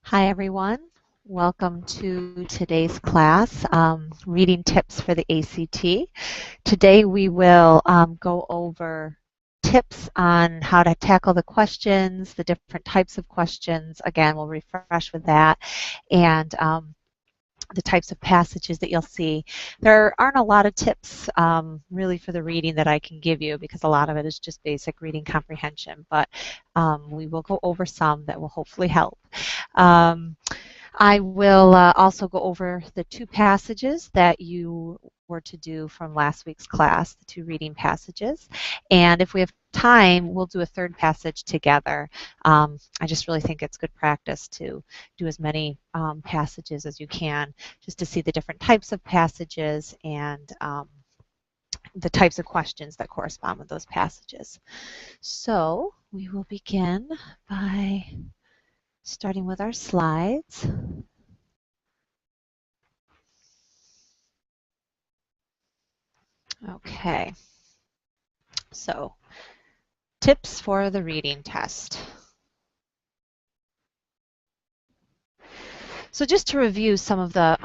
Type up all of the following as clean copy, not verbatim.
Hi, everyone. Welcome to today's class, Reading Tips for the ACT. Today we will go over tips on how to tackle the questions, the different types of questions. Again, we'll refresh with that, and the types of passages that you'll see. There aren't a lot of tips really for the reading that I can give you because a lot of it is just basic reading comprehension, but we will go over some that will hopefully help. I will also go over the two passages that you were to do from last week's class, the two reading passages. And if we have time, we'll do a third passage together. I just really think it's good practice to do as many passages as you can, just to see the different types of passages and the types of questions that correspond with those passages. So we will begin by starting with our slides. Okay, so tips for the reading test. So just to review some of the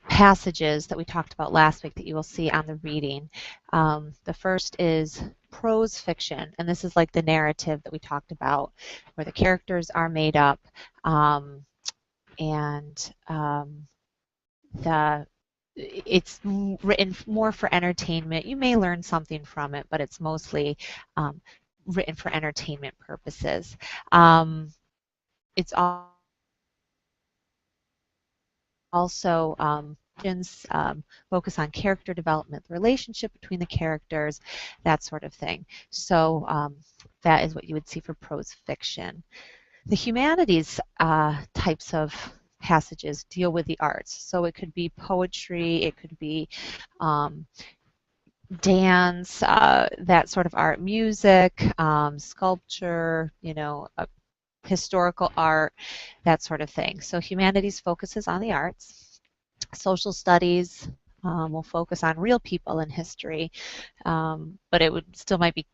passages that we talked about last week that you will see on the reading. The first is prose fiction, and this is like the narrative that we talked about, where the characters are made up, and it's written more for entertainment. You may learn something from it, but it's mostly written for entertainment purposes. It's also focus on character development, the relationship between the characters, that sort of thing. So that is what you would see for prose fiction. The humanities types of passages deal with the arts. So it could be poetry, it could be dance, that sort of art, music, sculpture, historical art, that sort of thing. So humanities focuses on the arts. Social studies will focus on real people in history, but it would still might be,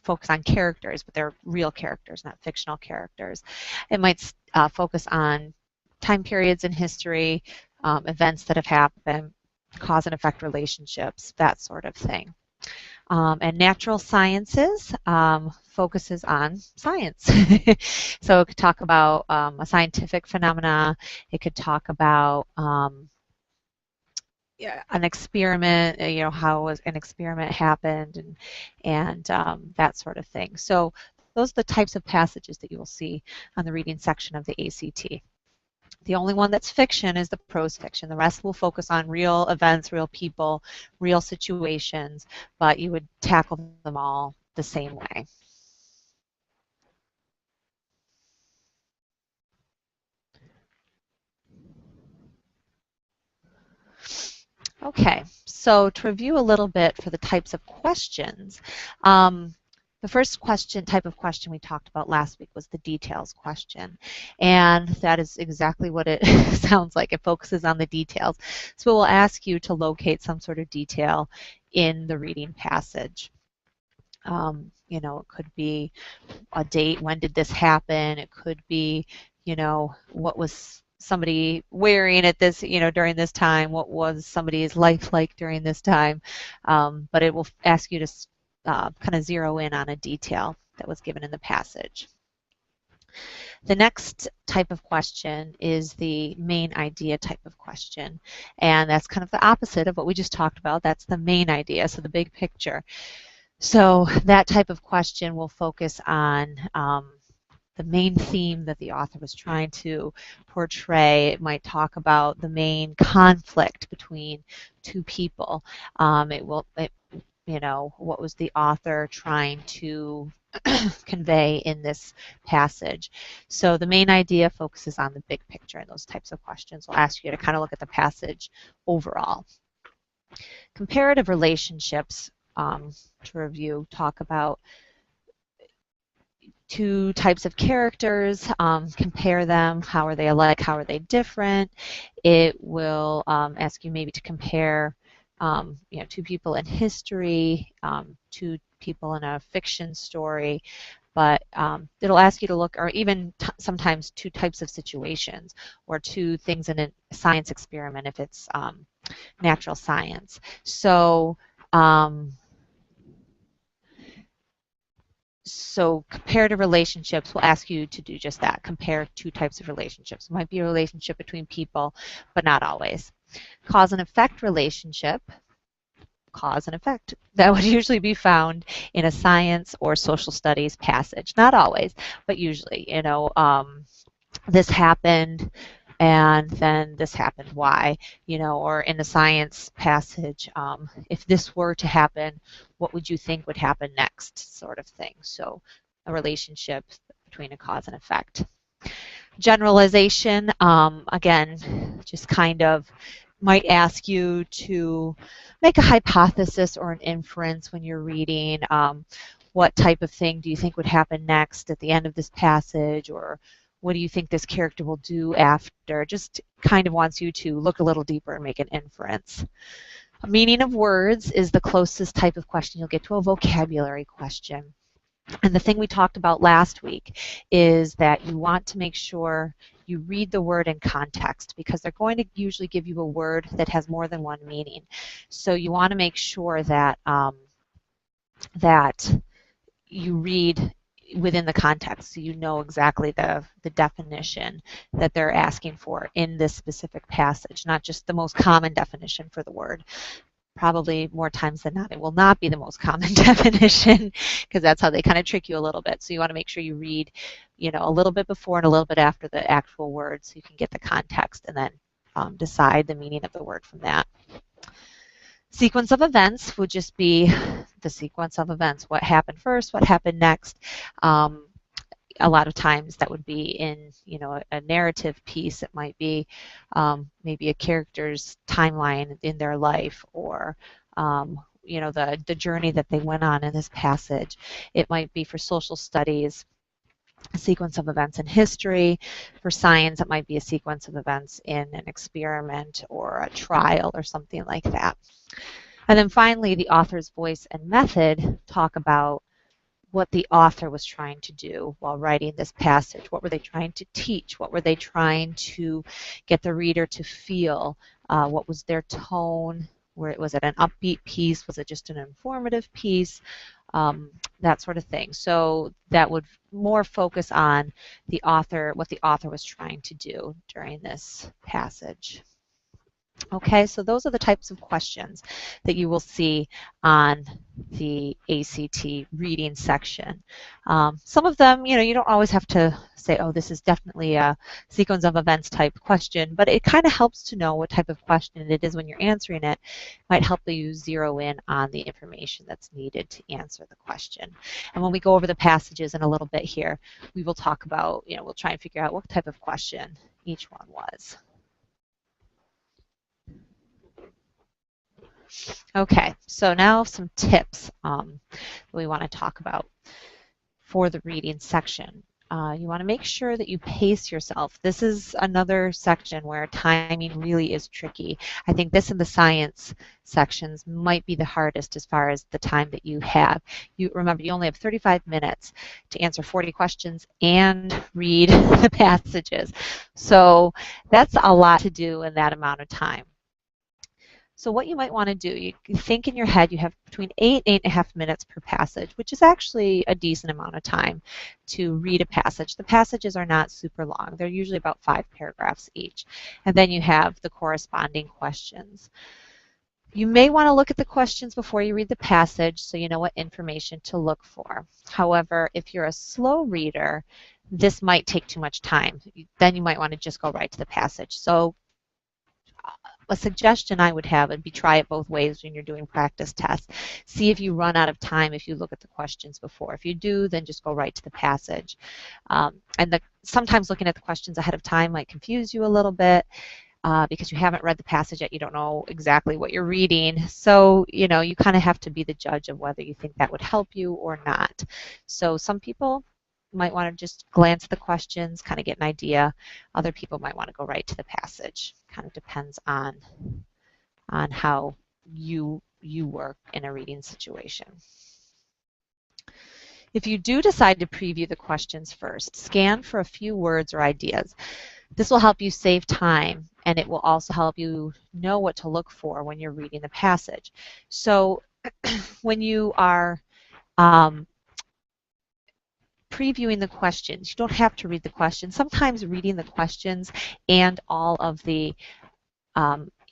focus on characters, but they're real characters, not fictional characters. It might focus on time periods in history, events that have happened, cause and effect relationships, that sort of thing. And natural sciences focuses on science. So it could talk about a scientific phenomena. It could talk about an experiment, how an experiment happened, and that sort of thing. So those are the types of passages that you will see on the reading section of the ACT. The only one that's fiction is the prose fiction. The rest will focus on real events, real people, real situations, but you would tackle them all the same way. Okay, so to review a little bit for the types of questions, the first type of question we talked about last week was the details question. And that is exactly what it sounds like. It focuses on the details. So we'll ask you to locate some sort of detail in the reading passage. It could be a date, when did this happen? It could be, what was somebody wearing at this, during this time? What was somebody's life like during this time? But it will ask you to kind of zero in on a detail that was given in the passage. The next type of question is the main idea type of question, and that's kind of the opposite of what we just talked about. That's the main idea, so the big picture. So that type of question will focus on the main theme that the author was trying to portray. It might talk about the main conflict between two people. What was the author trying to convey in this passage. So the main idea focuses on the big picture, and those types of questions will ask you to kind of look at the passage overall. Comparative relationships, to review, talk about two types of characters, compare them, how are they alike, how are they different. It will ask you maybe to compare two people in history, two people in a fiction story, but it'll ask you to look, or even sometimes two types of situations, or two things in a science experiment if it's natural science. So so comparative relationships will ask you to do just that, compare two types of relationships. It might be a relationship between people, but not always. Cause and effect relationship, cause and effect, that would usually be found in a science or social studies passage. Not always, but usually, this happened and then this happened, why, or in a science passage, if this were to happen, what would you think would happen next, sort of thing. So a relationship between a cause and effect. Generalization, again, just kind of might ask you to make a hypothesis or an inference when you're reading. What type of thing do you think would happen next at the end of this passage, or what do you think this character will do after? Just kind of wants you to look a little deeper and make an inference. A meaning of words is the closest type of question you'll get to a vocabulary question. And the thing we talked about last week is that you want to make sure you read the word in context, because they're going to usually give you a word that has more than one meaning. So you want to make sure that that you read within the context, so you know exactly the definition that they're asking for in this specific passage, not just the most common definition for the word. Probably more times than not, it will not be the most common definition, because that's how they kind of trick you a little bit. So you want to make sure you read, a little bit before and a little bit after the actual word, so you can get the context and then decide the meaning of the word from that. Sequence of events would just be the sequence of events. What happened first, what happened next. A lot of times that would be in, a narrative piece. It might be maybe a character's timeline in their life, or the journey that they went on in this passage. It might be for social studies, a sequence of events in history. For science, it might be a sequence of events in an experiment or a trial or something like that. And then finally, the author's voice and method talk about what the author was trying to do while writing this passage. What were they trying to teach? What were they trying to get the reader to feel? What was their tone? Was it an upbeat piece? Was it just an informative piece? That sort of thing. So that would more focus on the author, what the author was trying to do during this passage. Okay, so those are the types of questions that you will see on the ACT reading section. Some of them, you don't always have to say, oh, this is definitely a sequence of events type question, but it kind of helps to know what type of question it is when you're answering it. It might help you zero in on the information that's needed to answer the question. And when we go over the passages in a little bit here, we will talk about, we'll try and figure out what type of question each one was. Okay, so now some tips that we want to talk about for the reading section. You want to make sure that you pace yourself. This is another section where timing really is tricky. I think this and the science sections might be the hardest as far as the time that you have. Remember, you only have 35 minutes to answer 40 questions and read the passages. So that's a lot to do in that amount of time. So what you might want to do, you think in your head you have between 8.5 minutes per passage, which is actually a decent amount of time to read a passage. The passages are not super long. They're usually about 5 paragraphs each. And then you have the corresponding questions. You may want to look at the questions before you read the passage so you know what information to look for. However, if you're a slow reader, this might take too much time. Then you might want to just go right to the passage. So a suggestion I would have would be try it both ways when you're doing practice tests. See if you run out of time if you look at the questions before. If you do, then just go right to the passage. Sometimes looking at the questions ahead of time might confuse you a little bit because you haven't read the passage yet. You don't know exactly what you're reading. So, you kind of have to be the judge of whether you think that would help you or not. So some people might want to just glance at the questions, kind of get an idea. Other people might want to go right to the passage. Kind of depends on how you work in a reading situation. If you do decide to preview the questions first, scan for a few words or ideas. This will help you save time, and it will also help you know what to look for when you're reading the passage. So when you are previewing the questions, you don't have to read the questions. Sometimes reading the questions and all of the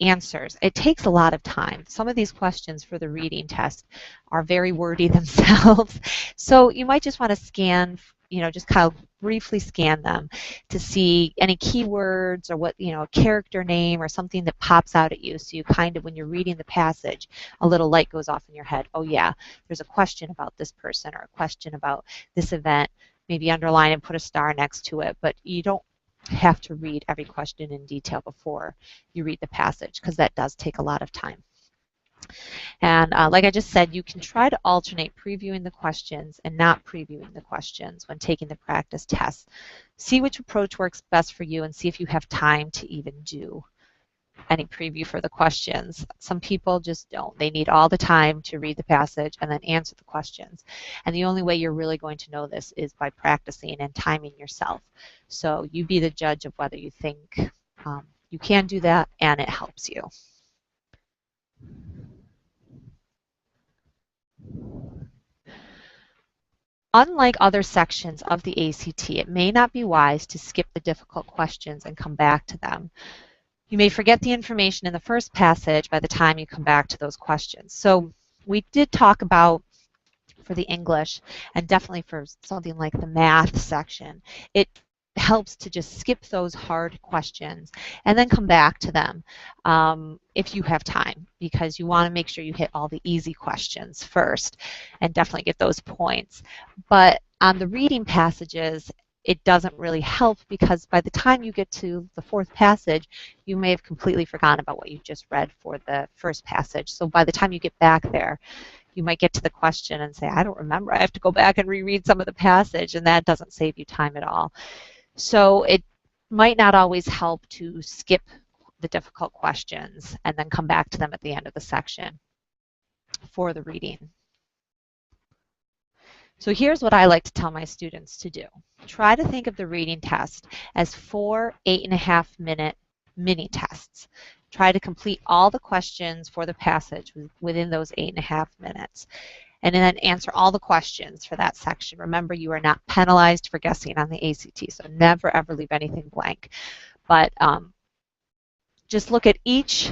answers, it takes a lot of time. Some of these questions for the reading test are very wordy themselves. So you might just want to scan, just kind of briefly scan them to see any keywords or what, a character name or something that pops out at you. So you kind of, when you're reading the passage, a little light goes off in your head. Oh yeah, there's a question about this person or a question about this event. Maybe underline and put a star next to it, but you don't have to read every question in detail before you read the passage, because that does take a lot of time. And like I just said, you can try to alternate previewing the questions and not previewing the questions when taking the practice test. See which approach works best for you and see if you have time to even do any preview for the questions. Some people just don't. They need all the time to read the passage and then answer the questions. And the only way you're really going to know this is by practicing and timing yourself. So you be the judge of whether you think you can do that and it helps you. Unlike other sections of the ACT, it may not be wise to skip the difficult questions and come back to them. You may forget the information in the first passage by the time you come back to those questions. So we did talk about, for the English, and definitely for something like the math section, it helps to just skip those hard questions and then come back to them if you have time, because you want to make sure you hit all the easy questions first and definitely get those points. But on the reading passages, it doesn't really help, because by the time you get to the fourth passage, you may have completely forgotten about what you just read for the first passage. So by the time you get back there, you might get to the question and say, I don't remember, I have to go back and reread some of the passage, and that doesn't save you time at all. So it might not always help to skip the difficult questions and then come back to them at the end of the section for the reading. So here's what I like to tell my students to do. Try to think of the reading test as 4 8.5-minute mini tests. Try to complete all the questions for the passage within those 8.5 minutes. And then answer all the questions for that section. Remember, you are not penalized for guessing on the ACT, so never ever leave anything blank. But just look at each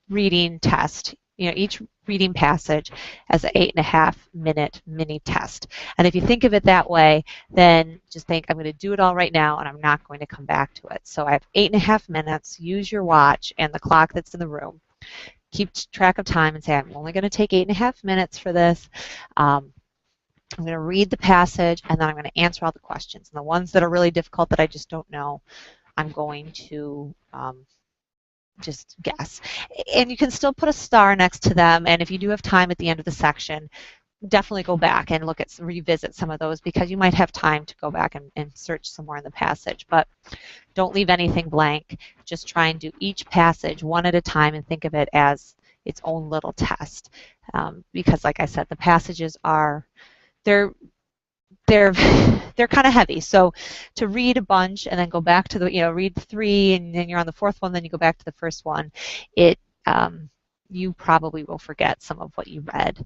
reading test, each reading passage as an 8.5-minute mini test. And if you think of it that way, then just think, I'm going to do it all right now and I'm not going to come back to it. So I have 8.5 minutes. Use your watch and the clock that's in the room. Keep track of time and say, I'm only going to take 8.5 minutes for this. I'm going to read the passage and then I'm going to answer all the questions. And the ones that are really difficult that I just don't know, I'm going to just guess. And you can still put a star next to them, and if you do have time at the end of the section, definitely go back and revisit some of those, because you might have time to go back and search some more in the passage. But don't leave anything blank. Just try and do each passage one at a time and think of it as its own little test. Because like I said, the passages are, they're kind of heavy. So to read a bunch and then go back to the, read 3 and then you're on the 4th one, then you go back to the first one, you probably will forget some of what you read,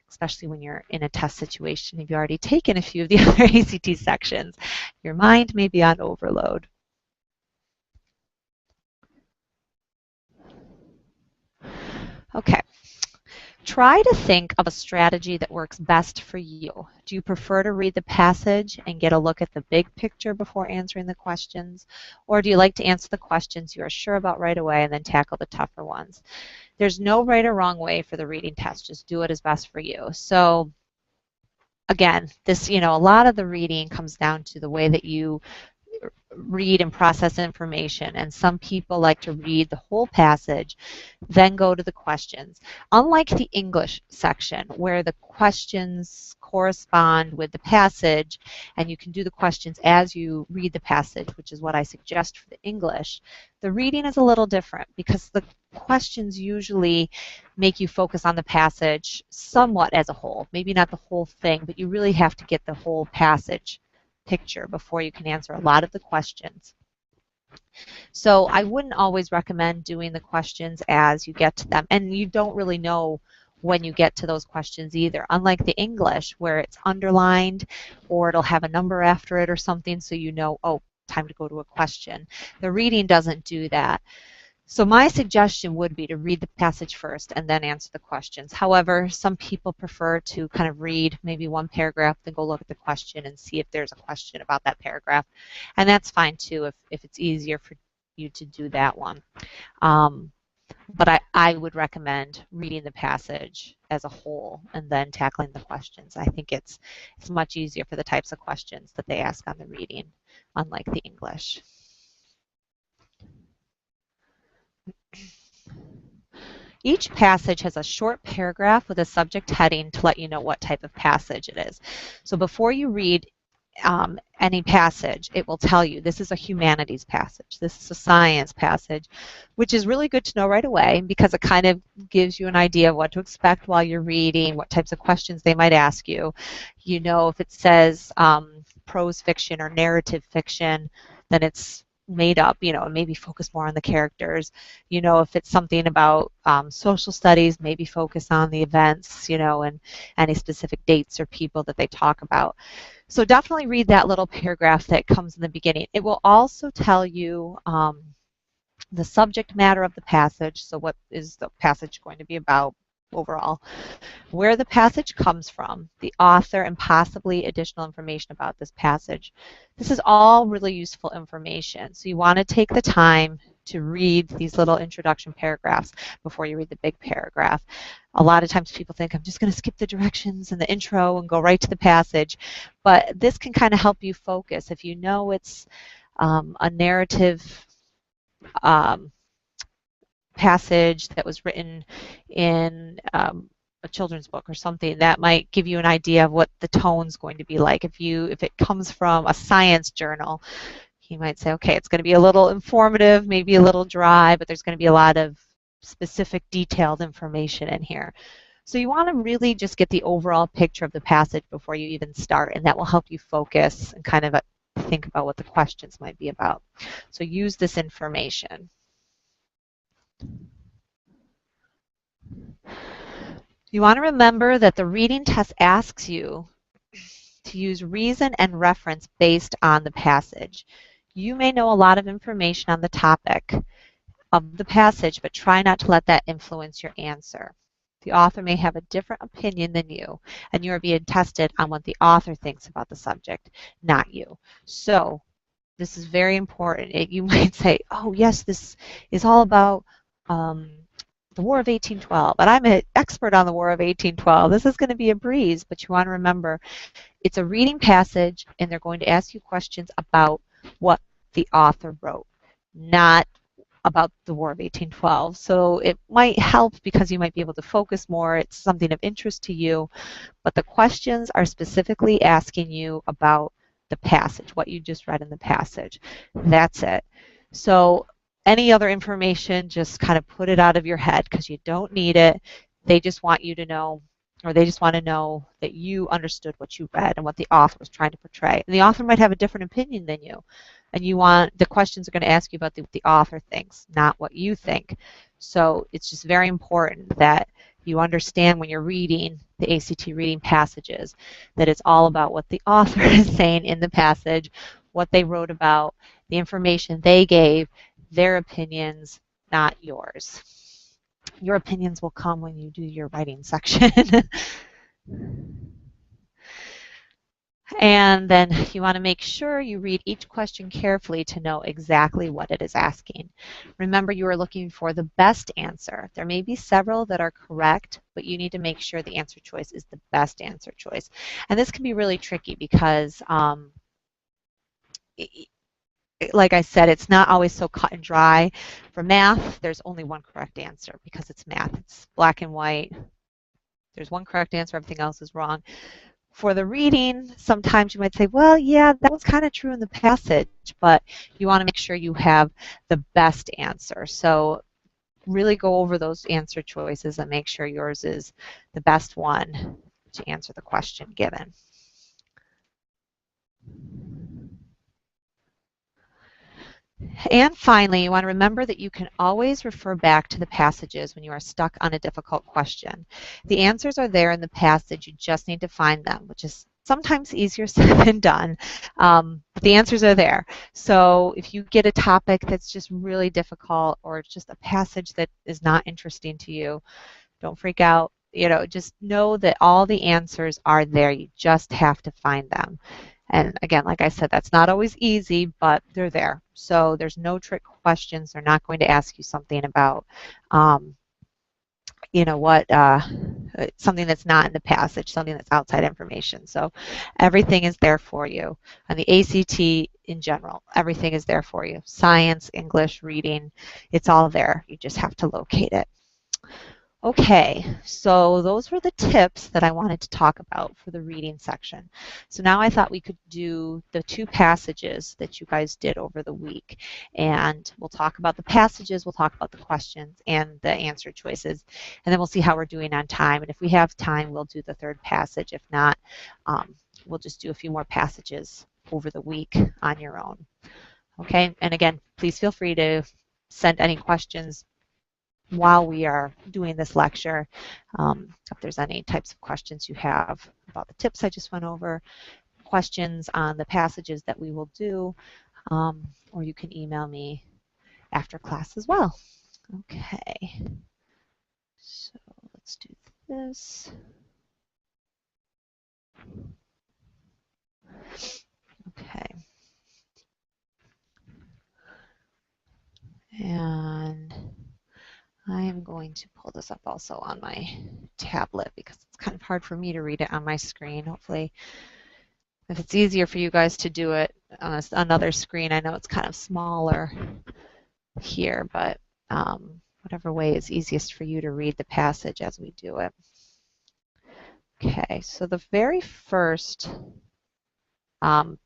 especially when you're in a test situation. If you've already taken a few of the other ACT sections, your mind may be on overload. Okay. Try to think of a strategy that works best for you. Do you prefer to read the passage and get a look at the big picture before answering the questions? Or do you like to answer the questions you are sure about right away and then tackle the tougher ones? There's no right or wrong way for the reading test. Just do it as best for you. So again, this, a lot of the reading comes down to the way that you read and process information, and some people like to read the whole passage, then go to the questions. Unlike the English section, where the questions correspond with the passage, and you can do the questions as you read the passage, which is what I suggest for the English. The reading is a little different because the questions usually make you focus on the passage somewhat as a whole. Maybe not the whole thing, but you really have to get the whole passage picture before you can answer a lot of the questions. So I wouldn't always recommend doing the questions as you get to them. And you don't really know when you get to those questions either. Unlike the English, where it's underlined or it'll have a number after it or something, so you know, oh, time to go to a question. The reading doesn't do that. So my suggestion would be to read the passage first and then answer the questions. However, some people prefer to kind of read maybe one paragraph, then go look at the question and see if there's a question about that paragraph. And that's fine too if it's easier for you to do that one. But I would recommend reading the passage as a whole and then tackling the questions. I think it's much easier for the types of questions that they ask on the reading, unlike the English. Each passage has a short paragraph with a subject heading to let you know what type of passage it is. So before you read any passage, it will tell you this is a humanities passage, this is a science passage, which is really good to know right away because it kind of gives you an idea of what to expect while you're reading, what types of questions they might ask you. You know, if it says prose fiction or narrative fiction, then it's made up, you know, and maybe focus more on the characters. You know, if it's something about social studies, maybe focus on the events, you know, and any specific dates or people that they talk about. So definitely read that little paragraph that comes in the beginning. It will also tell you the subject matter of the passage, so what is the passage going to be about overall, where the passage comes from, the author, and possibly additional information about this passage. This is all really useful information, so you want to take the time to read these little introduction paragraphs before you read the big paragraph. A lot of times people think, I'm just going to skip the directions and the intro and go right to the passage, but this can kind of help you focus. If you know it's a narrative passage that was written in a children's book or something, that might give you an idea of what the tone's going to be like. If it comes from a science journal, you might say, okay, it's going to be a little informative, maybe a little dry, but there's going to be a lot of specific detailed information in here. So you want to really just get the overall picture of the passage before you even start, and that will help you focus and kind of think about what the questions might be about. So use this information. You want to remember that the reading test asks you to use reason and reference based on the passage. You may know a lot of information on the topic of the passage, but try not to let that influence your answer. The author may have a different opinion than you, and you are being tested on what the author thinks about the subject, not you. So this is very important. You might say, oh yes, this is all about the War of 1812, and I'm an expert on the War of 1812. This is going to be a breeze, but you want to remember it's a reading passage, and they're going to ask you questions about what the author wrote, not about the War of 1812. So it might help because you might be able to focus more. It's something of interest to you, but the questions are specifically asking you about the passage, what you just read in the passage. That's it. So any other information, just kind of put it out of your head because you don't need it. They just want you to know, or they just want to know that you understood what you read and what the author was trying to portray. And the author might have a different opinion than you. And the questions are going to ask you about what the author thinks, not what you think. So it's just very important that you understand when you're reading the ACT reading passages that it's all about what the author is saying in the passage, what they wrote about, the information they gave, their opinions, not yours. Your opinions will come when you do your writing section. And then you want to make sure you read each question carefully to know exactly what it is asking. Remember, you are looking for the best answer. There may be several that are correct, but you need to make sure the answer choice is the best answer choice. And this can be really tricky because like I said, it's not always so cut and dry. For math, there's only one correct answer because it's math. It's black and white. There's one correct answer, everything else is wrong. for the reading, sometimes you might say, well, yeah, that was kind of true in the passage, but you want to make sure you have the best answer. So really go over those answer choices and make sure yours is the best one to answer the question given. And finally, you want to remember that you can always refer back to the passages when you are stuck on a difficult question. The answers are there in the passage, you just need to find them, which is sometimes easier said than done. But the answers are there. So if you get a topic that's just really difficult or just a passage that is not interesting to you, don't freak out. Just know that all the answers are there. You just have to find them. And again, like I said, that's not always easy, but they're there. So there's no trick questions. They're not going to ask you something about, something that's not in the passage, something that's outside information. So everything is there for you. And the ACT in general, everything is there for you. Science, English, reading, it's all there. You just have to locate it. Okay, so those were the tips that I wanted to talk about for the reading section. So now I thought we could do the 2 passages that you guys did over the week. And we'll talk about the passages, we'll talk about the questions and the answer choices, and then we'll see how we're doing on time. And if we have time, we'll do the 3rd passage. If not, we'll just do a few more passages over the week on your own. Okay, and again, please feel free to send any questions while we are doing this lecture. If there's any types of questions you have about the tips I just went over, questions on the passages that we will do, or you can email me after class as well. Okay, so let's do this. Okay. And I am going to pull this up also on my tablet because it's kind of hard for me to read it on my screen. Hopefully, if it's easier for you guys to do it on another screen, I know it's kind of smaller here, but whatever way is easiest for you to read the passage as we do it. Okay, so the very first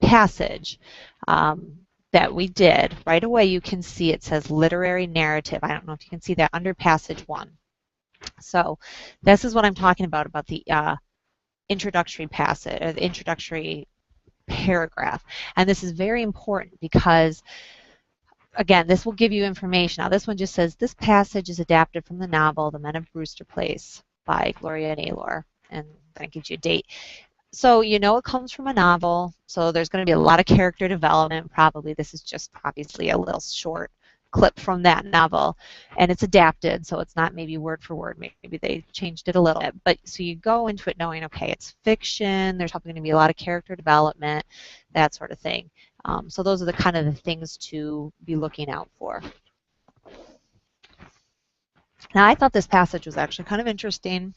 passage that we did, right away you can see it says literary narrative. I don't know if you can see that under passage 1. So this is what I'm talking about the introductory passage, or the introductory paragraph. And this is very important because, again, this will give you information. Now this one just says, this passage is adapted from the novel The Men of Brewster Place by Gloria Naylor, and then it gives you a date. So you know it comes from a novel, so there's going to be a lot of character development. Probably this is just obviously a little short clip from that novel, and it's adapted, so it's not maybe word for word. Maybe they changed it a little bit. But so you go into it knowing, okay, it's fiction. There's probably going to be a lot of character development, that sort of thing. So those are the kind of the things to be looking out for. Now I thought this passage was actually kind of interesting,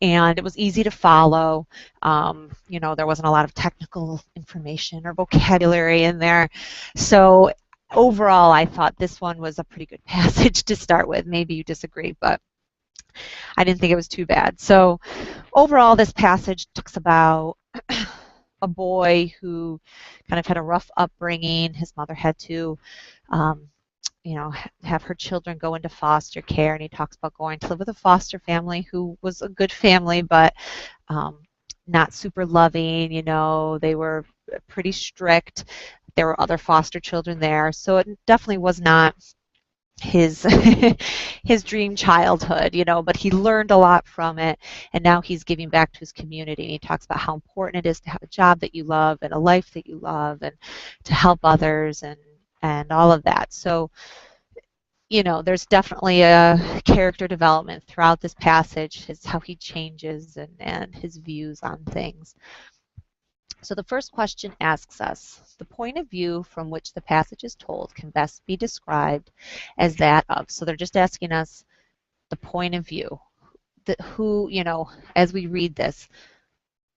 and it was easy to follow. There wasn't a lot of technical information or vocabulary in there. So overall, I thought this one was a pretty good passage to start with. Maybe you disagree, but I didn't think it was too bad. So overall, this passage talks about a boy who kind of had a rough upbringing. His mother had to have her children go into foster care, and he talks about going to live with a foster family who was a good family, but not super loving. They were pretty strict. There were other foster children there, so it definitely was not his his dream childhood, but he learned a lot from it, and now he's giving back to his community. And he talks about how important it is to have a job that you love and a life that you love, and to help others, and all of that. So, there's definitely a character development throughout this passage, how he changes and his views on things. So the first question asks us, the point of view from which the passage is told can best be described as that of. So they're just asking us the point of view. Who, as we read this,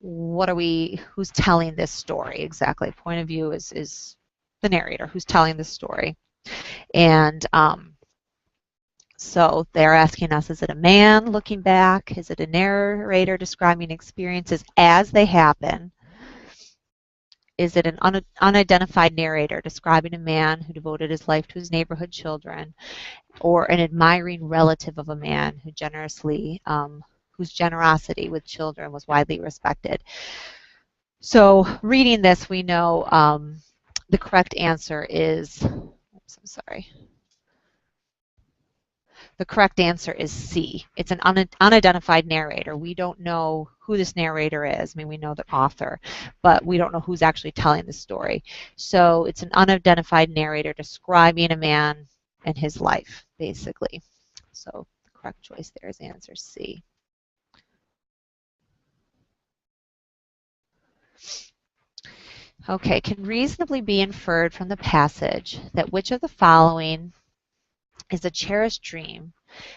who's telling this story exactly? Point of view is the narrator who's telling the story. And So they're asking us, is it a man looking back? Is it a narrator describing experiences as they happen? Is it an unidentified narrator describing a man who devoted his life to his neighborhood children, or an admiring relative of a man who whose generosity with children was widely respected? So reading this, we know the correct answer is, oops, I'm sorry. The correct answer is C. It's an unidentified narrator. We don't know who this narrator is. I mean, we know the author, but we don't know who's actually telling the story. So it's an unidentified narrator describing a man and his life, basically. So the correct choice there is answer C. Okay, can reasonably be inferred from the passage that which of the following is a cherished dream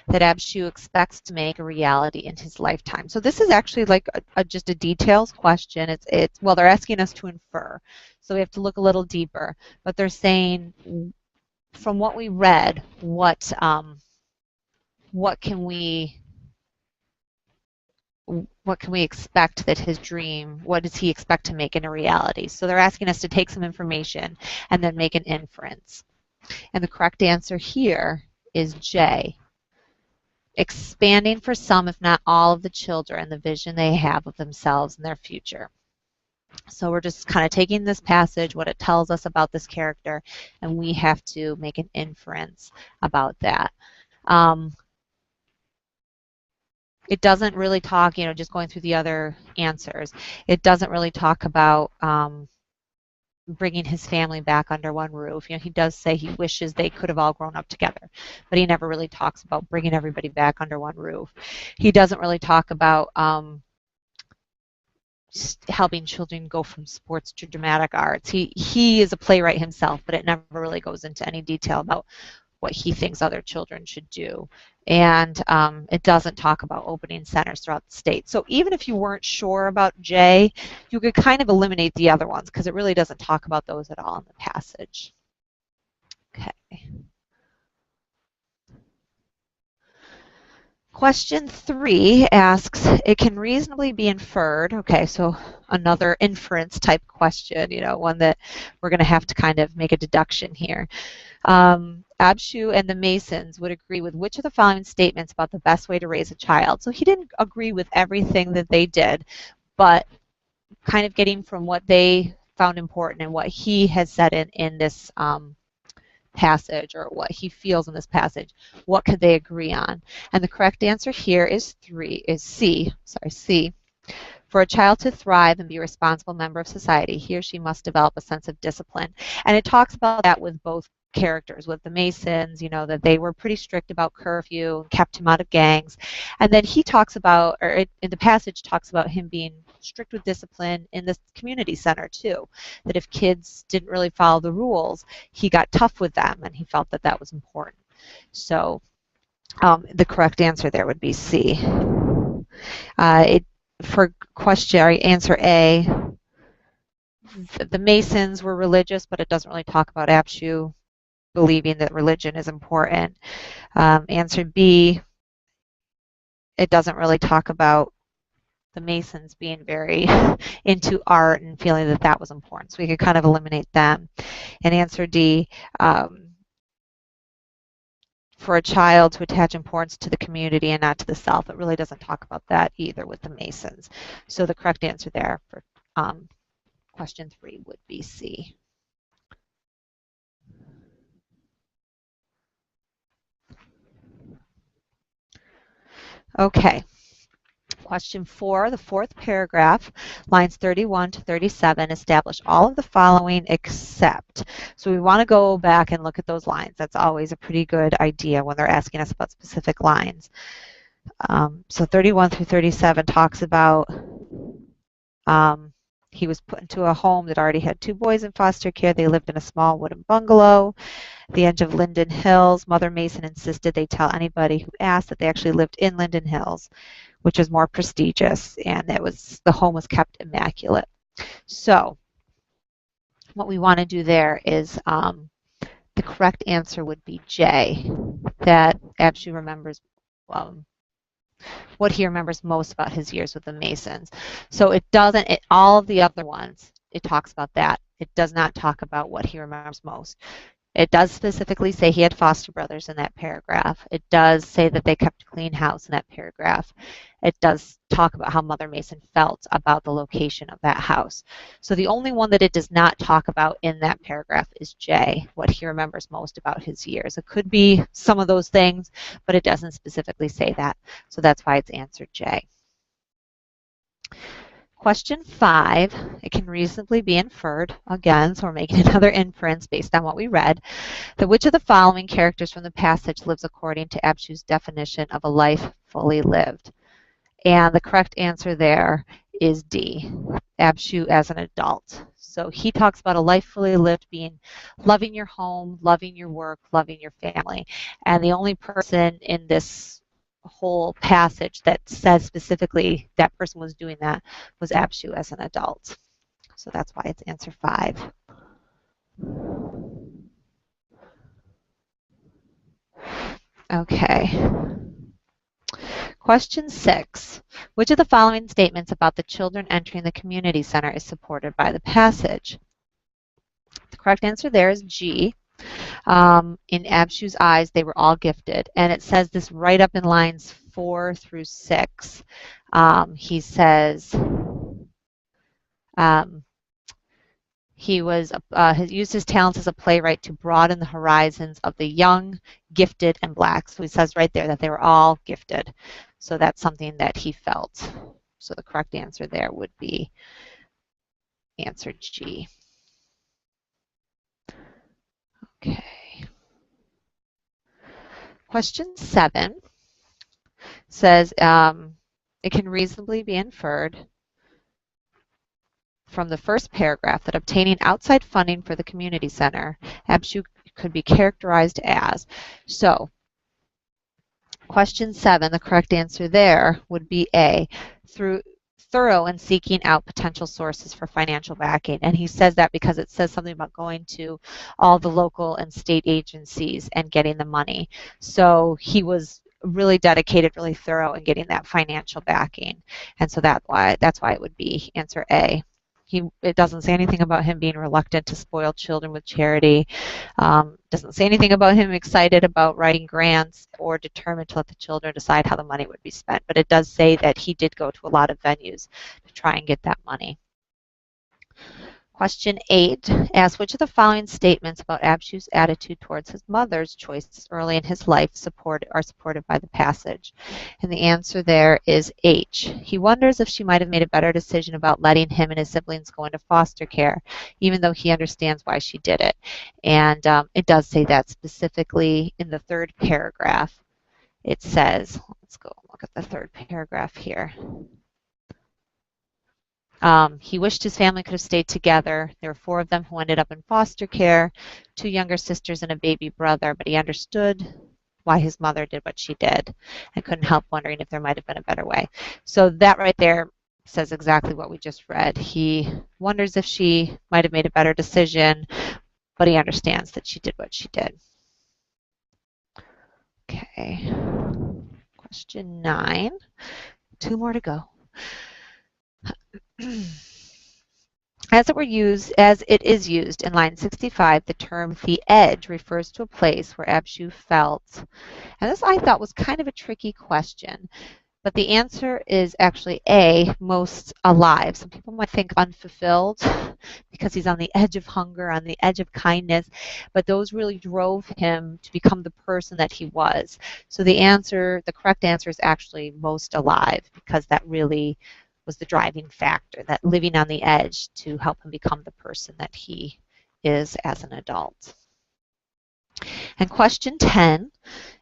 that Abshu expects to make a reality in his lifetime? So this is actually like just a details question. Well, they're asking us to infer, so we have to look a little deeper. But they're saying, from what we read, what can we expect that his dream, what does he expect to make in a reality? So they're asking us to take some information and then make an inference. And the correct answer here is J. Expanding for some, if not all, of the children the vision they have of themselves and their future. So we're just kind of taking this passage, what it tells us about this character, and we have to make an inference about that. It doesn't really talk, just going through the other answers, it doesn't really talk about bringing his family back under one roof. He does say he wishes they could have all grown up together, but he never really talks about bringing everybody back under one roof. He doesn't really talk about helping children go from sports to dramatic arts. He is a playwright himself, but it never really goes into any detail about what he thinks other children should do. And it doesn't talk about opening centers throughout the state. So even if you weren't sure about J, you could kind of eliminate the other ones because it really doesn't talk about those at all in the passage. Okay. Question 3 asks, it can reasonably be inferred, okay, so another inference type question, one that we're going to have to kind of make a deduction here. Abshu and the Masons would agree with which of the following statements about the best way to raise a child? So he didn't agree with everything that they did, but kind of getting from what they found important and what he has said in this passage, or what he feels in this passage, what could they agree on? And the correct answer here is C. For a child to thrive and be a responsible member of society, he or she must develop a sense of discipline. And it talks about that with both characters, with the Masons, that they were pretty strict about curfew and kept him out of gangs. And then he talks about, or in the passage talks about him being strict with discipline in the community center too, that if kids didn't really follow the rules, he got tough with them, and he felt that that was important. So the correct answer there would be C. For answer A, the Masons were religious, but it doesn't really talk about Abshu believing that religion is important. Answer B, it doesn't really talk about the Masons being very into art and feeling that that was important. So we could kind of eliminate them. And answer D, for a child to attach importance to the community and not to the self, it really doesn't talk about that either with the Masons. So the correct answer there for question 3 would be C. Okay. Question 4, the fourth paragraph, lines 31 to 37, establish all of the following except. So we want to go back and look at those lines. That's always a pretty good idea when they're asking us about specific lines. So 31 through 37 talks about he was put into a home that already had 2 boys in foster care. They lived in a small wooden bungalow at the edge of Linden Hills. Mother Mason insisted they tell anybody who asked that they actually lived in Linden Hills, which is more prestigious, and the home was kept immaculate. So what we want to do there is the correct answer would be J. that Abshu remembers, what he remembers most about his years with the Masons. So it doesn't, all of the other ones, it talks about that. It does not talk about what he remembers most. It does specifically say he had foster brothers in that paragraph. It does say that they kept a clean house in that paragraph. It does talk about how Mother Mason felt about the location of that house. So the only one that it does not talk about in that paragraph is J, what he remembers most about his years. It could be some of those things, but it doesn't specifically say that. So that's why it's answered J. Question 5, it can reasonably be inferred, again, so we're making another inference based on what we read, that which of the following characters from the passage lives according to Abshu's definition of a life fully lived? And the correct answer there is D, Abshu as an adult. So he talks about a life fully lived being loving your home, loving your work, loving your family. And the only person in this whole passage that says specifically that person was doing that was Abshu as an adult. So that's why it's answer 5. Okay. Question 6. Which of the following statements about the children entering the community center is supported by the passage? The correct answer there is G. In Abshu's eyes, they were all gifted. And it says this right up in lines 4 through 6. He says he used his talents as a playwright to broaden the horizons of the young, gifted, and black. So he says right there that they were all gifted. So that's something that he felt. So the correct answer there would be answer G. Okay. Question 7 says it can reasonably be inferred from the first paragraph that obtaining outside funding for the community center, Abshu could be characterized as. So question 7, the correct answer there would be A, through thorough in seeking out potential sources for financial backing. And he says that because it says something about going to all the local and state agencies and getting the money. So he was really dedicated, really thorough in getting that financial backing. And so that's why it would be answer A. It doesn't say anything about him being reluctant to spoil children with charity. Doesn't say anything about him excited about writing grants or determined to let the children decide how the money would be spent. But it does say that he did go to a lot of venues to try and get that money. Question 8 asks, which of the following statements about Abshu's attitude towards his mother's choices early in his life are supported by the passage? And the answer there is H. He wonders if she might have made a better decision about letting him and his siblings go into foster care, even though he understands why she did it. And it does say that specifically in the 3rd paragraph. It says, let's go look at the 3rd paragraph here. He wished his family could have stayed together. There were 4 of them who ended up in foster care, 2 younger sisters and a baby brother, but he understood why his mother did what she did and couldn't help wondering if there might have been a better way. So that right there says exactly what we just read. He wonders if she might have made a better decision, but he understands that she did what she did. Okay. Question 9. 2 more to go. As it is used in line 65, the term the edge refers to a place where Abshu felt, and this I thought was kind of a tricky question, but the answer is actually A, most alive. Some people might think unfulfilled because he's on the edge of hunger, on the edge of kindness, but those really drove him to become the person that he was. So the correct answer is actually most alive, because that really was the driving factor, that living on the edge to help him become the person that he is as an adult. And question 10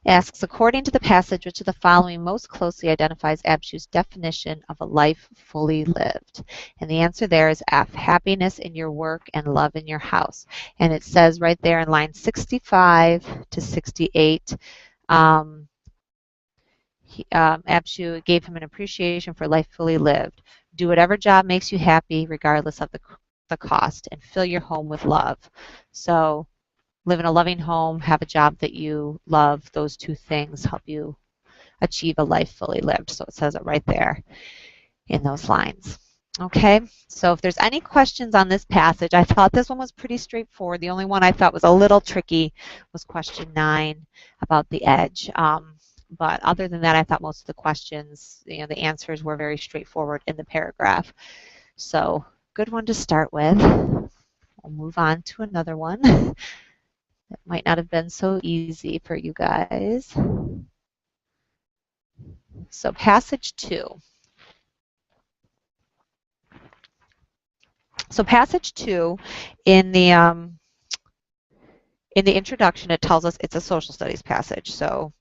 asks, according to the passage, which of the following most closely identifies Abshu's definition of a life fully lived? And the answer there is F, happiness in your work and love in your house. And it says right there in line 65 to 68, Abshu gave him an appreciation for life fully lived. Do whatever job makes you happy, regardless of the cost, and fill your home with love. So live in a loving home, have a job that you love. Those two things help you achieve a life fully lived. So it says it right there in those lines. Okay, so if there's any questions on this passage, I thought this one was pretty straightforward. The only one I thought was a little tricky was question 9 about the edge. But other than that, I thought most of the questions, the answers were very straightforward in the paragraph. So good one to start with. We'll move on to another one. It might not have been so easy for you guys. So passage 2. So passage 2 in the introduction, it tells us it's a social studies passage. So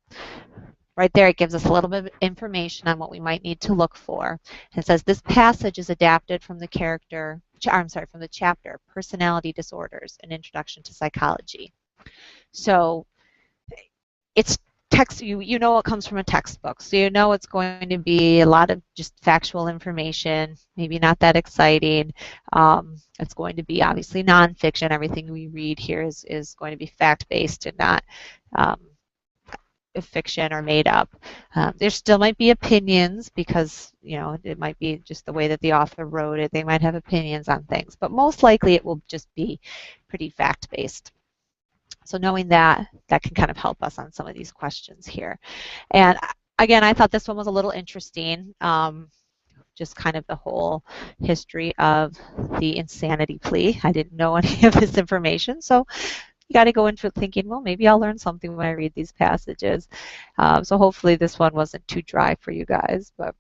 right there, it gives us a little bit of information on what we might need to look for. It says this passage is adapted from the from the chapter Personality Disorders: An Introduction to Psychology. So it's text, you know it comes from a textbook, so you know it's going to be a lot of just factual information, maybe not that exciting. It's going to be obviously nonfiction. Everything we read here is going to be fact-based and not fiction or made up. There still might be opinions because, it might be just the way that the author wrote it. They might have opinions on things, but most likely it will just be pretty fact-based. So knowing that can kind of help us on some of these questions here. And again, I thought this one was a little interesting. Just kind of the whole history of the insanity plea. I didn't know any of this information, so you got to go into it thinking, well, maybe I'll learn something when I read these passages. So hopefully this one wasn't too dry for you guys, but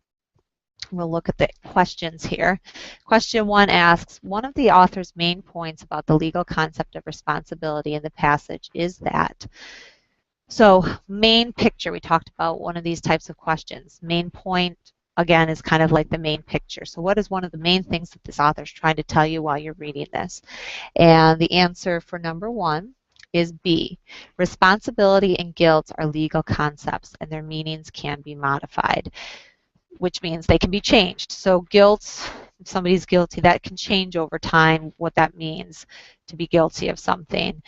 we'll look at the questions here. Question 1 asks, one of the author's main points about the legal concept of responsibility in the passage is that. So main picture, we talked about one of these types of questions. Main point, again, is kind of like the main picture. So what is one of the main things that this author is trying to tell you while you're reading this? And the answer for number 1 is B. Responsibility and guilt are legal concepts and their meanings can be modified, which means they can be changed. So guilt, if somebody's guilty, that can change over time what that means to be guilty of something.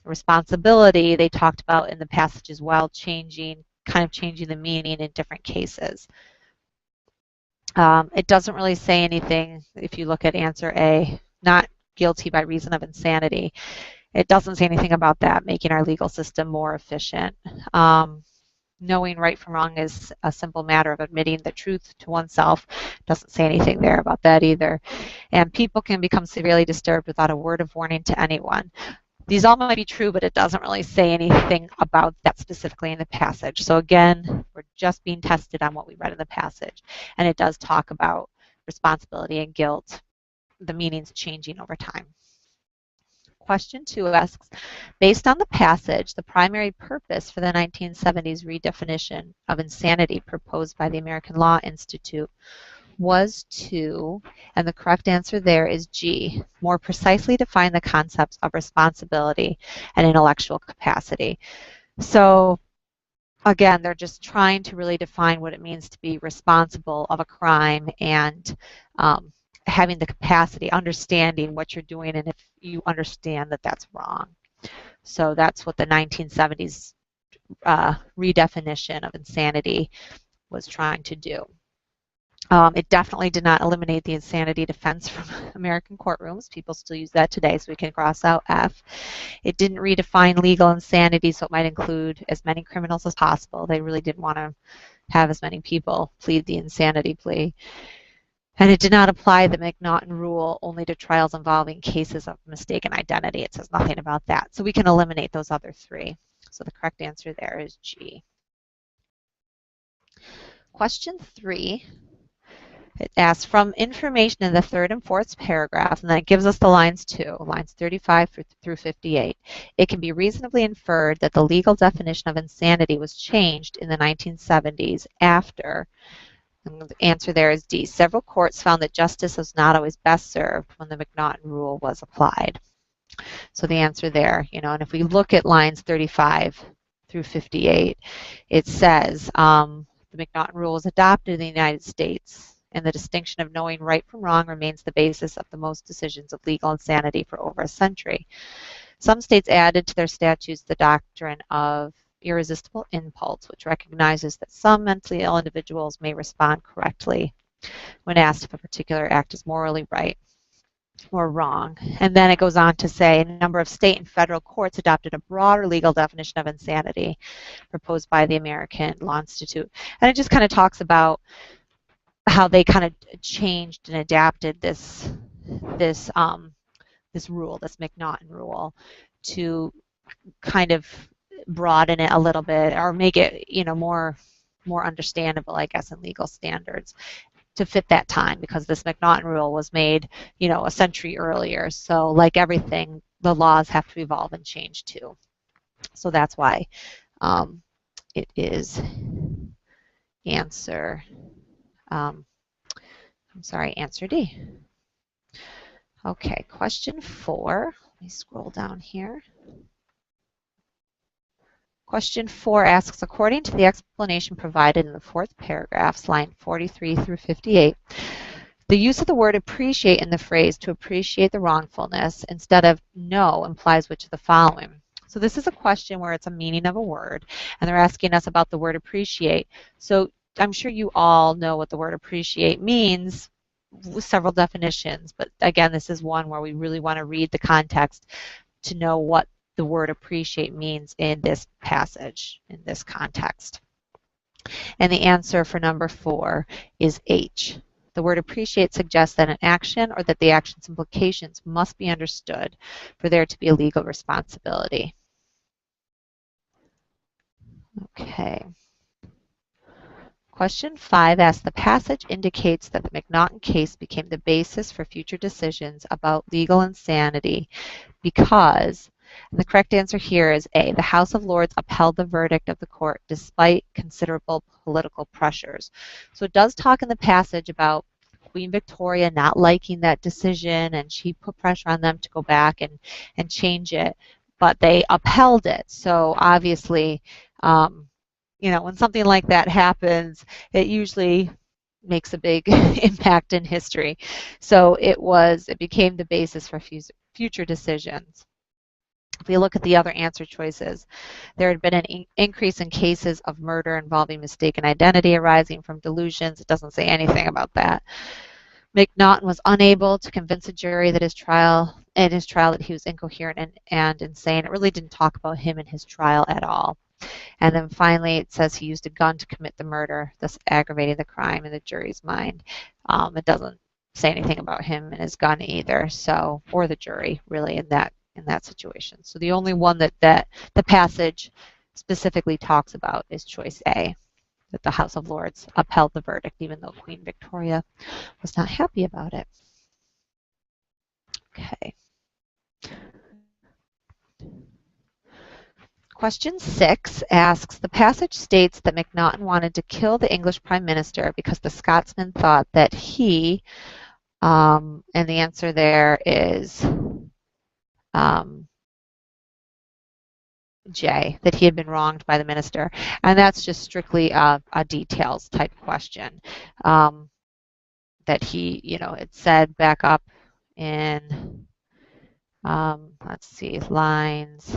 Responsibility, they talked about in the passage as well, kind of changing the meaning in different cases. It doesn't really say anything, if you look at answer A, not guilty by reason of insanity. It doesn't say anything about that, making our legal system more efficient. Knowing right from wrong is a simple matter of admitting the truth to oneself. Doesn't say anything there about that either. And people can become severely disturbed without a word of warning to anyone. These all might be true, but it doesn't really say anything about that specifically in the passage. So again, we're just being tested on what we read in the passage. And it does talk about responsibility and guilt, the meanings changing over time. Question 2 asks, based on the passage, the primary purpose for the 1970s redefinition of insanity proposed by the American Law Institute was to, and the correct answer there is G, more precisely define the concepts of responsibility and intellectual capacity. So again, they're just trying to really define what it means to be responsible of a crime and having the capacity, understanding what you're doing, and if you understand that that's wrong. So that's what the 1970s redefinition of insanity was trying to do. It definitely did not eliminate the insanity defense from American courtrooms. People still use that today, so we can cross out F. It didn't redefine legal insanity, so it might include as many criminals as possible. They really didn't want to have as many people plead the insanity plea. And it did not apply the McNaughton rule only to trials involving cases of mistaken identity. It says nothing about that. So we can eliminate those other 3. So the correct answer there is G. Question 3. It asks, from information in the 3rd and 4th paragraph, and then it gives us the lines too, lines 35 through 58. It can be reasonably inferred that the legal definition of insanity was changed in the 1970s after. And the answer there is D. Several courts found that justice was not always best served when the McNaughton rule was applied. So the answer there, and if we look at lines 35 through 58, it says the McNaughton rule was adopted in the United States, and the distinction of knowing right from wrong remains the basis of the most decisions of legal insanity for over a century. Some states added to their statutes the doctrine of irresistible impulse, which recognizes that some mentally ill individuals may respond correctly when asked if a particular act is morally right or wrong. And then it goes on to say a number of state and federal courts adopted a broader legal definition of insanity proposed by the American Law Institute. And it just kind of talks about how they kind of changed and adapted this rule, this McNaughton rule, to kind of broaden it a little bit or make it, more understandable, I guess, in legal standards to fit that time, because this McNaughton rule was made, a century earlier. So like everything, the laws have to evolve and change too. So that's why it is answer D. Okay, question 4. Let me scroll down here. Question 4 asks, according to the explanation provided in the 4th paragraph, line 43 through 58, the use of the word appreciate in the phrase to appreciate the wrongfulness instead of know implies which of the following? So this is a question where it's a meaning of a word, and they're asking us about the word appreciate. So I'm sure you all know what the word appreciate means with several definitions, but again, this is one where we really want to read the context to know what the word appreciate means in this passage, in this context. And the answer for number 4 is H. The word appreciate suggests that an action or that the action's implications must be understood for there to be a legal responsibility. Okay. Question 5 asks, the passage indicates that the McNaughton case became the basis for future decisions about legal insanity because, and the correct answer here is A, the House of Lords upheld the verdict of the court despite considerable political pressures. So it does talk in the passage about Queen Victoria not liking that decision, and she put pressure on them to go back and change it, but they upheld it. So obviously, when something like that happens, it usually makes a big impact in history. So it became the basis for future decisions. If we look at the other answer choices, there had been an increase in cases of murder involving mistaken identity arising from delusions. It doesn't say anything about that. McNaughton was unable to convince a jury that in his trial that he was incoherent and insane. It really didn't talk about him in his trial at all. And then finally, it says he used a gun to commit the murder, thus aggravating the crime in the jury's mind. It doesn't say anything about him and his gun either, or the jury really in that situation. So the only one that the passage specifically talks about is choice A, that the House of Lords upheld the verdict even though Queen Victoria was not happy about it. Okay. Question 6 asks, the passage states that McNaughton wanted to kill the English Prime Minister because the Scotsman thought that he, and the answer there is J, that he had been wronged by the minister. And that's just strictly a details type question. That he, it said back up in, let's see, lines.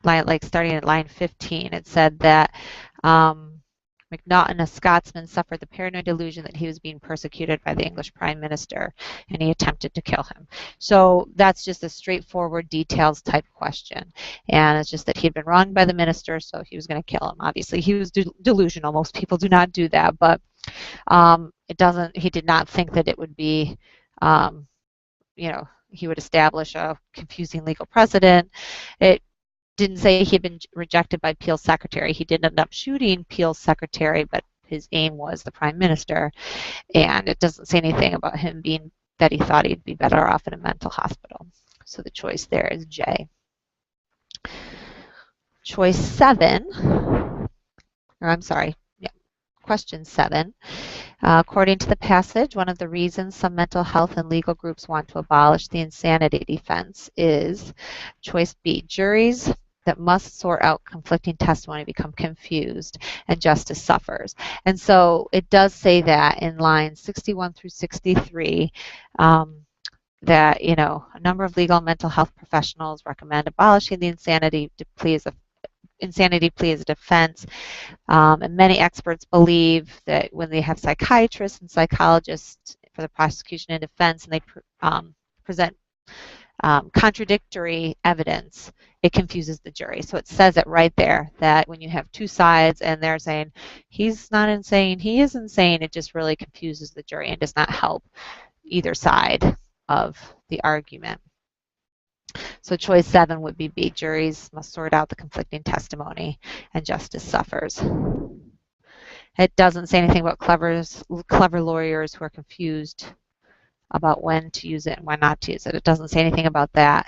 Like starting at line 15, it said that McNaughton, a Scotsman, suffered the paranoid delusion that he was being persecuted by the English Prime Minister, and he attempted to kill him. So that's just a straightforward details type question, and it's just that he had been wronged by the minister, so he was going to kill him. Obviously, he was delusional. Most people do not do that, but he did not think that it would be, he would establish a confusing legal precedent. It didn't say he had been rejected by Peel's secretary. He did end up shooting Peel's secretary, but his aim was the prime minister. And it doesn't say anything about him being that he thought he'd be better off in a mental hospital. So the choice there is J. Choice 7, or I'm sorry, question 7. According to the passage, one of the reasons some mental health and legal groups want to abolish the insanity defense is choice B. Juries that must sort out conflicting testimony become confused and justice suffers. And so it does say that in lines 61 through 63, that, you know, a number of legal and mental health professionals recommend abolishing the insanity plea as a defense. And many experts believe that when they have psychiatrists and psychologists for the prosecution and defense, and they present contradictory evidence, it confuses the jury. So it says it right there that when you have two sides and they're saying he's not insane, he is insane, it just really confuses the jury and does not help either side of the argument. So choice 7 would be B. Juries must sort out the conflicting testimony and justice suffers. It doesn't say anything about clever lawyers who are confused about when to use it and when not to use it. It doesn't say anything about that.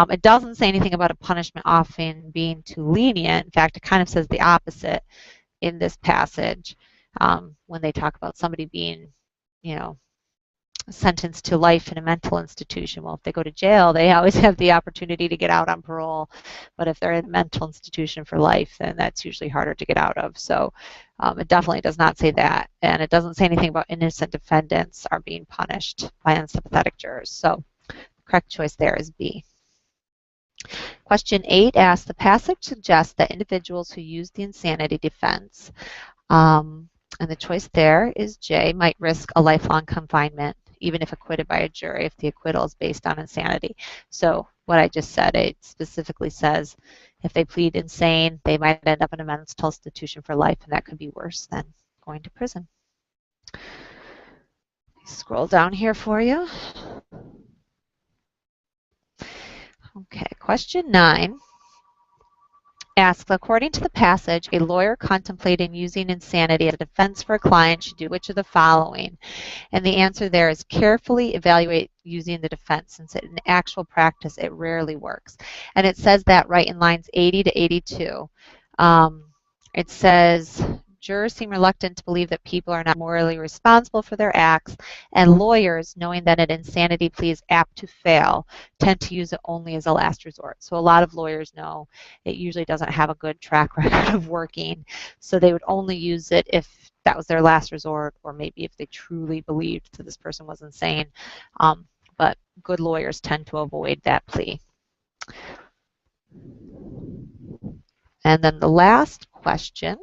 It doesn't say anything about a punishment often being too lenient. In fact, it kind of says the opposite in this passage when they talk about somebody being, you know, sentenced to life in a mental institution. Well, if they go to jail, they always have the opportunity to get out on parole. But if they're in a mental institution for life, then that's usually harder to get out of. So it definitely does not say that. And it doesn't say anything about innocent defendants are being punished by unsympathetic jurors. So the correct choice there is B. Question 8 asks, the passage suggests that individuals who use the insanity defense, and the choice there is J, might risk a lifelong confinement even if acquitted by a jury if the acquittal is based on insanity. So what I just said, it specifically says if they plead insane, they might end up in a mental institution for life, and that could be worse than going to prison. Scroll down here for you. Okay, question 9 asks, according to the passage, a lawyer contemplating using insanity as a defense for a client should do which of the following? And the answer there is carefully evaluate using the defense, since in actual practice it rarely works. And it says that right in lines 80 to 82. It says, jurors seem reluctant to believe that people are not morally responsible for their acts, and lawyers, knowing that an insanity plea is apt to fail, tend to use it only as a last resort. So a lot of lawyers know it usually doesn't have a good track record of working, so they would only use it if that was their last resort, or maybe if they truly believed that this person was insane. But good lawyers tend to avoid that plea. And then the last question.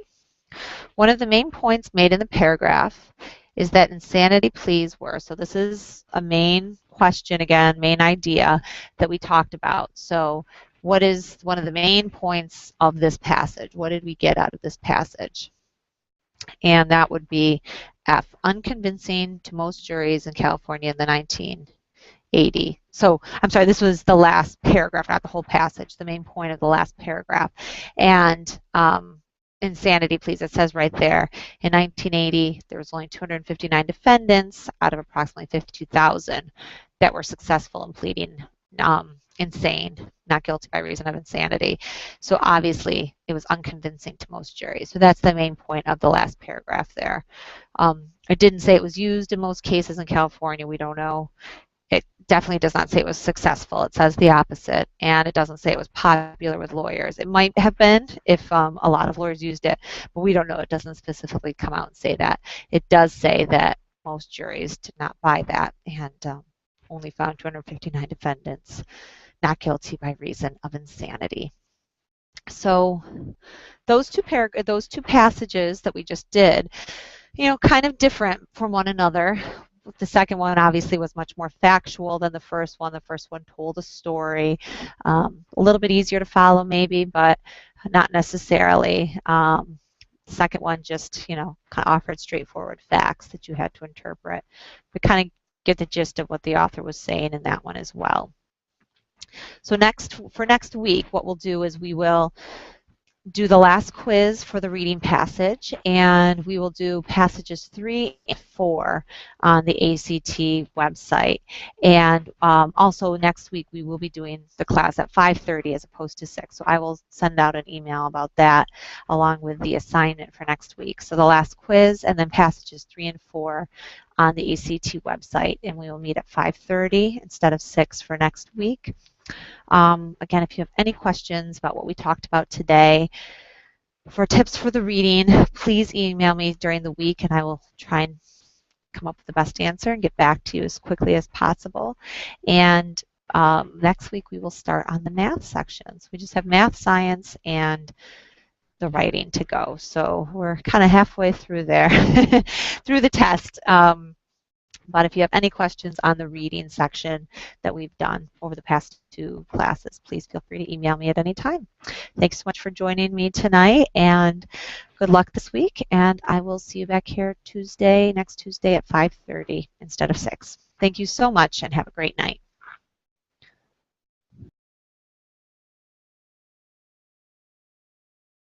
One of the main points made in the paragraph is that insanity pleas were, so this is a main question again, main idea that we talked about. So what is one of the main points of this passage? What did we get out of this passage? And that would be F, unconvincing to most juries in California in the 1980. So, I'm sorry, this was the last paragraph, not the whole passage, the main point of the last paragraph. And insanity pleas, it says right there, in 1980 there was only 259 defendants out of approximately 52,000 that were successful in pleading insane, not guilty by reason of insanity. So obviously it was unconvincing to most juries. So that's the main point of the last paragraph there. It didn't say it was used in most cases in California. We don't know. It definitely does not say it was successful. It says the opposite, and it doesn't say it was popular with lawyers. It might have been if a lot of lawyers used it, but we don't know. It doesn't specifically come out and say that. It does say that most juries did not buy that, and only found 259 defendants not guilty by reason of insanity. So those two passages that we just did, kind of different from one another. The second one obviously was much more factual than the first one. The first one told a story, a little bit easier to follow maybe, but not necessarily. The second one just, kind of offered straightforward facts that you had to interpret, but kind of get the gist of what the author was saying in that one as well. So for next week, what we'll do is we will do the last quiz for the reading passage, and we will do passages 3 and 4 on the ACT website. And also next week we will be doing the class at 5:30 as opposed to 6. So I will send out an email about that along with the assignment for next week. So the last quiz and then passages 3 and 4 on the ACT website, and we will meet at 5:30 instead of 6 for next week. Again, if you have any questions about what we talked about today, for tips for the reading, please email me during the week and I will try and come up with the best answer and get back to you as quickly as possible. And next week we will start on the math sections. We just have math, science, and the writing to go. So we're kind of halfway through there, through the test. But if you have any questions on the reading section that we've done over the past 2 classes, please feel free to email me at any time. Thanks so much for joining me tonight, and good luck this week. And I will see you back here next Tuesday at 5:30 instead of 6. Thank you so much, and have a great night.